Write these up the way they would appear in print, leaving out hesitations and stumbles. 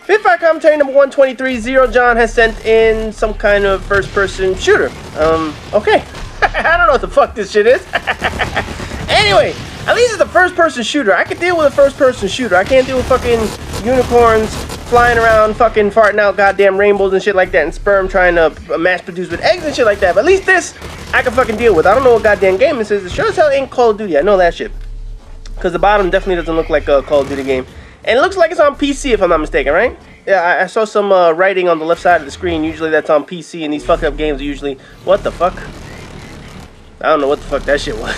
Fifth Fire Commentary number 123, ZeroJon has sent in some kind of first-person shooter. Okay. I don't know what the fuck this shit is. Anyway, at least it's a first-person shooter. I can deal with a first-person shooter. I can't deal with fucking unicorns flying around, fucking farting out goddamn rainbows and shit like that, and sperm trying to mass produce with eggs and shit like that. But at least this, I can fucking deal with. I don't know what goddamn game this is. It sure as hell ain't Call of Duty. I know that shit. Because the bottom definitely doesn't look like a Call of Duty game. And it looks like it's on PC, if I'm not mistaken, right? Yeah, I saw some writing on the left side of the screen. Usually that's on PC, and these fucked up games are usually... What the fuck? I don't know what the fuck that shit was.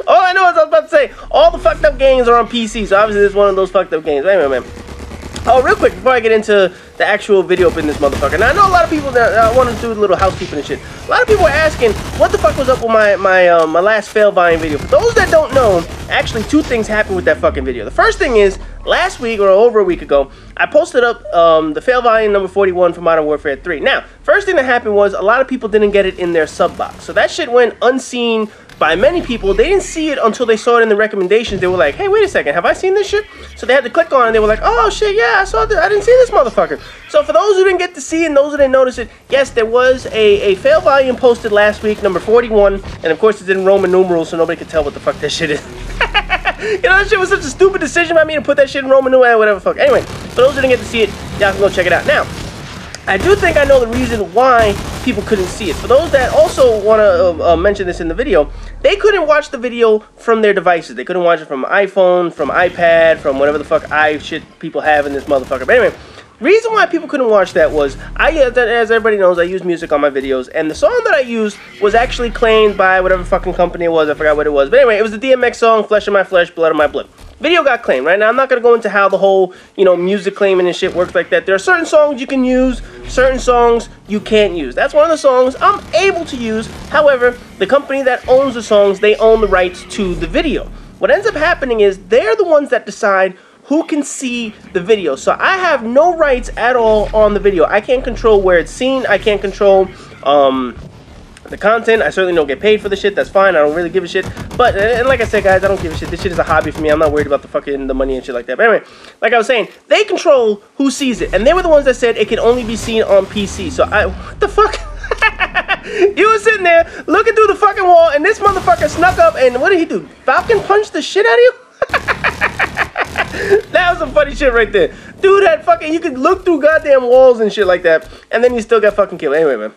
All I know is I was about to say, all the fucked up games are on PC, so obviously this is one of those fucked up games. Anyway, man. Oh, real quick, before I get into the actual video up in this motherfucker. Now, I know a lot of people that I want to do a little housekeeping and shit. A lot of people are asking, what the fuck was up with my last fail volume video? For those that don't know, actually two things happened with that fucking video. The first thing is, last week, or over a week ago, I posted up the fail volume number 41 for Modern Warfare 3. Now, first thing that happened was a lot of people didn't get it in their sub box. So that shit went unseen by many people. They didn't see it until they saw it in the recommendations. They were like, hey, wait a second, have I seen this shit? So they had to click on it, and they were like, oh shit, yeah, I saw this. I didn't see this motherfucker. So for those who didn't get to see it and those who didn't notice it, yes, there was a fail volume posted last week, number 41, and of course it's in Roman numerals, so nobody could tell what the fuck that shit is. You know, that shit was such a stupid decision by me to put that shit in Roman numerals, whatever the fuck. Anyway, for those who didn't get to see it, y'all can go check it out. Now, I do think I know the reason why people couldn't see it. For those that also want to mention this in the video, they couldn't watch the video from their devices. They couldn't watch it from iPhone, from iPad, from whatever the fuck shit people have in this motherfucker. But anyway, reason why people couldn't watch that was, as everybody knows, I use music on my videos, and the song that I used was actually claimed by whatever fucking company it was. I forgot what it was. But anyway, it was the DMX song, Flesh of My Flesh, Blood of My Blood. Video got claimed, right? Now, I'm not going to go into how the whole, you know, music claiming and shit works like that. There are certain songs you can use, certain songs you can't use. That's one of the songs I'm able to use. However, the company that owns the songs, they own the rights to the video. What ends up happening is they're the ones that decide who can see the video. So I have no rights at all on the video. I can't control where it's seen. I can't control the content. I certainly don't get paid for the shit. That's fine. I don't really give a shit. But, and like I said, guys, I don't give a shit. This shit is a hobby for me. I'm not worried about the money and shit like that. But anyway, like I was saying, they control who sees it. And they were the ones that said it can only be seen on PC. So what the fuck? You were sitting there looking through the fucking wall, and this motherfucker snuck up, and what did he do? Falcon punched the shit out of you? That was some funny shit right there. Dude had fucking, you could look through goddamn walls and shit like that, and then you still got fucking killed. Anyway, man.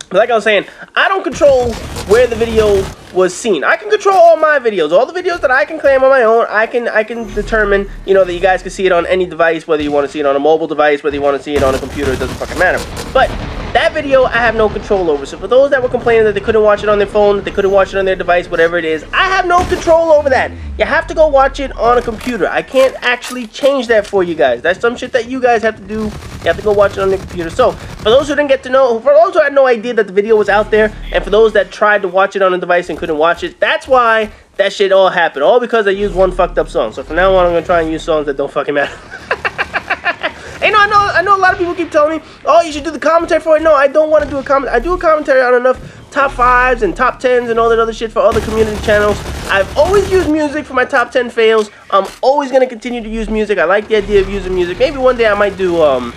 But like I was saying, I don't control where the video was seen. I can control all my videos. All the videos that I can claim on my own, I can determine, you know, that you guys can see it on any device, whether you want to see it on a mobile device, whether you want to see it on a computer, it doesn't fucking matter. But that video, I have no control over. So for those that were complaining that they couldn't watch it on their phone, that they couldn't watch it on their device, whatever it is, I have no control over that. You have to go watch it on a computer. I can't actually change that for you guys. That's some shit that you guys have to do. You have to go watch it on the computer. So for those who didn't get to know, for those who had no idea that the video was out there, and for those that tried to watch it on a device and couldn't watch it, that's why that shit all happened. All because I used one fucked up song. So from now on, I'm going to try and use songs that don't fucking matter. Hey, no, I know a lot of people keep telling me, oh, you should do the commentary for it. No, I don't want to do a commentary. I do a commentary on enough top 5s and top 10s and all that other shit for other community channels. I've always used music for my top 10 fails. I'm always going to continue to use music. I like the idea of using music. Maybe one day I might do a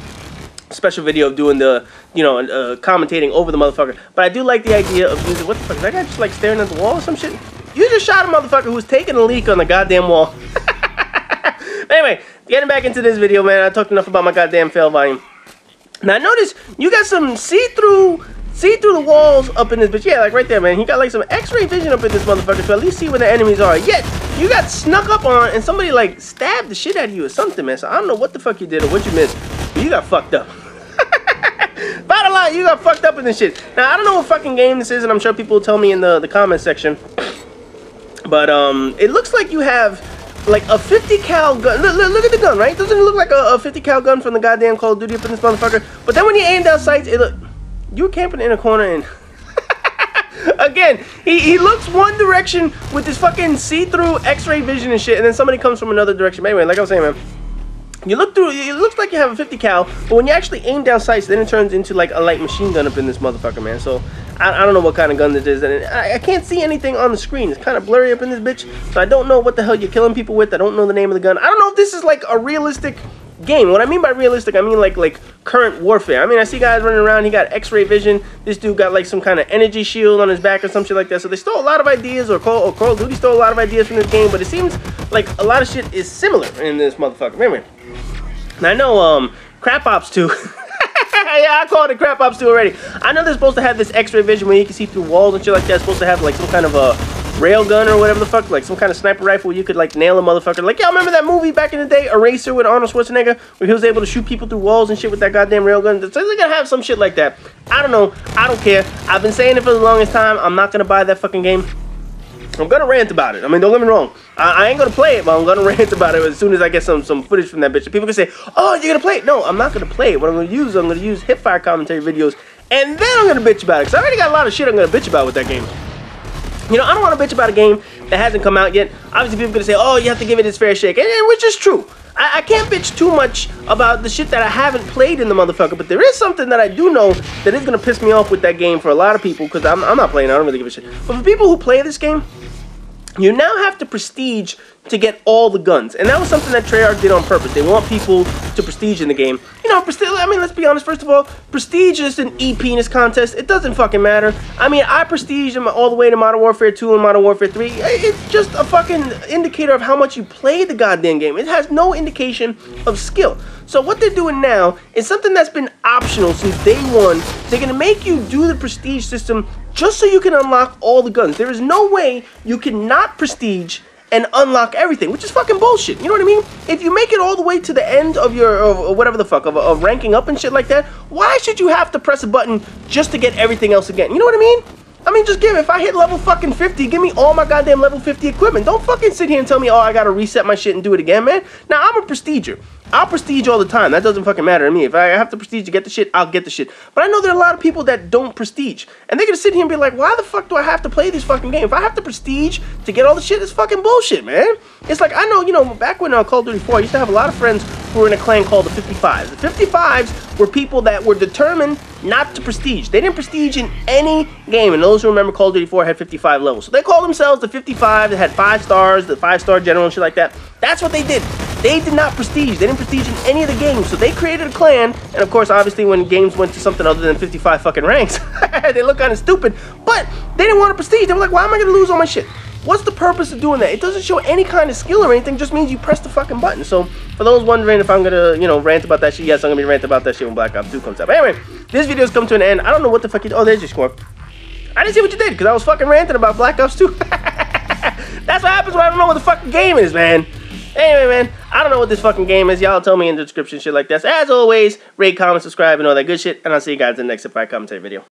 special video of doing the, you know, commentating over the motherfucker. But I do like the idea of using, what the fuck, is that guy just like staring at the wall or some shit? You just shot a motherfucker who was taking a leak on the goddamn wall. Anyway, getting back into this video, man. I talked enough about my goddamn fail volume. Now, notice you got some see-through the walls up in this bitch. Yeah, like right there, man. You got like some X-ray vision up in this motherfucker to at least see where the enemies are. Yet, you got snuck up on and somebody like stabbed the shit out of you or something, man. So I don't know what the fuck you did or what you missed, but you got fucked up. Bottom line, you got fucked up in this shit. Now, I don't know what fucking game this is, and I'm sure people will tell me in the comment section. But it looks like you have like a 50 cal gun. Look at the gun, right? Doesn't it look like a 50 cal gun from the goddamn Call of Duty up in this motherfucker? But then when you aim down sights, it look, you were camping in a corner and again, he looks one direction with this fucking see-through X-ray vision and shit, and then somebody comes from another direction. But anyway, like I was saying, man, you look through, it looks like you have a 50 cal, but when you actually aim down sights, then it turns into like a light machine gun up in this motherfucker, man. So I don't know what kind of gun this is, and I can't see anything on the screen. It's kind of blurry up in this bitch, so I don't know what the hell you're killing people with. I don't know the name of the gun. I don't know if this is like a realistic game. What I mean by realistic, I mean like current warfare. I mean, I see guys running around, he got X-ray vision, this dude got like some kind of energy shield on his back or some shit like that. So they stole a lot of ideas, or Call of Duty stole a lot of ideas from this game, but it seems like a lot of shit is similar in this motherfucker. Anyway, and I know Crap Ops 2 yeah, I called it Crap Ops 2 already. I know they're supposed to have this X-ray vision where you can see through walls and shit like that. It's supposed to have like some kind of a rail gun or whatever the fuck, like some kind of sniper rifle where you could like nail a motherfucker. Like, y'all remember that movie back in the day, Eraser, with Arnold Schwarzenegger, where he was able to shoot people through walls and shit with that goddamn rail gun? So they're gonna have some shit like that. I don't know. I don't care. I've been saying it for the longest time. I'm not gonna buy that fucking game. I'm gonna rant about it. I mean, don't get me wrong. I ain't gonna play it, but I'm gonna rant about it as soon as I get some footage from that bitch. People can say, oh, you're gonna play it. No, I'm not gonna play it. What I'm gonna use hipfire commentary videos, and then I'm gonna bitch about it. Because I already got a lot of shit I'm gonna bitch about with that game. You know, I don't want to bitch about a game that hasn't come out yet. Obviously, people are gonna say, oh, you have to give it its fair shake. And which is true. I can't bitch too much about the shit that I haven't played in the motherfucker, but there is something that I do know that is gonna piss me off with that game for a lot of people, because I'm not playing it. I don't really give a shit. But for people who play this game, you now have to prestige to get all the guns. And that was something that Treyarch did on purpose. They want people to prestige in the game. You know, I mean, let's be honest, first of all, prestige is an e-penis contest. It doesn't fucking matter. I mean, I prestige all the way to Modern Warfare 2 and Modern Warfare 3. It's just a fucking indicator of how much you play the goddamn game. It has no indication of skill. So what they're doing now is something that's been optional since day one. They're going to make you do the prestige system just so you can unlock all the guns. There is no way you can not prestige and unlock everything, which is fucking bullshit. You know what I mean? If you make it all the way to the end of your, whatever the fuck, of ranking up and shit like that, why should you have to press a button just to get everything else again? You know what I mean? I mean, just if I hit level fucking 50, give me all my goddamn level 50 equipment. Don't fucking sit here and tell me, oh, I gotta reset my shit and do it again, man. Now, I'm a prestiger. I'll prestige all the time. That doesn't fucking matter to me. If I have to prestige to get the shit, I'll get the shit. But I know there are a lot of people that don't prestige. And they're gonna sit here and be like, why the fuck do I have to play this fucking game? If I have to prestige to get all the shit, it's fucking bullshit, man. It's like, I know, you know, back when Call of Duty 4, I used to have a lot of friends who were in a clan called the 55s. The 55s were people that were determined not to prestige. They didn't prestige in any game. And those who remember, Call of Duty 4 had 55 levels. So they called themselves the 55. They had 5 stars, the 5-star general and shit like that. That's what they did. They did not prestige. They didn't prestige in any of the games. So they created a clan. And of course, obviously, when games went to something other than 55 fucking ranks, they look kind of stupid. But they didn't want to prestige. They were like, why am I going to lose all my shit? What's the purpose of doing that? It doesn't show any kind of skill or anything. It just means you press the fucking button. So for those wondering if I'm going to, you know, rant about that shit, yes, I'm going to be ranting about that shit when Black Ops 2 comes out. But anyway, this video's come to an end. I don't know what the fuck you did. Oh, there's your score. I didn't see what you did because I was fucking ranting about Black Ops 2. That's what happens when I don't know what the fucking game is, man. Anyway, man, I don't know what this fucking game is. Y'all tell me in the description, shit like this. As always, rate, comment, subscribe, and all that good shit. And I'll see you guys in the next Hipfire commentary video.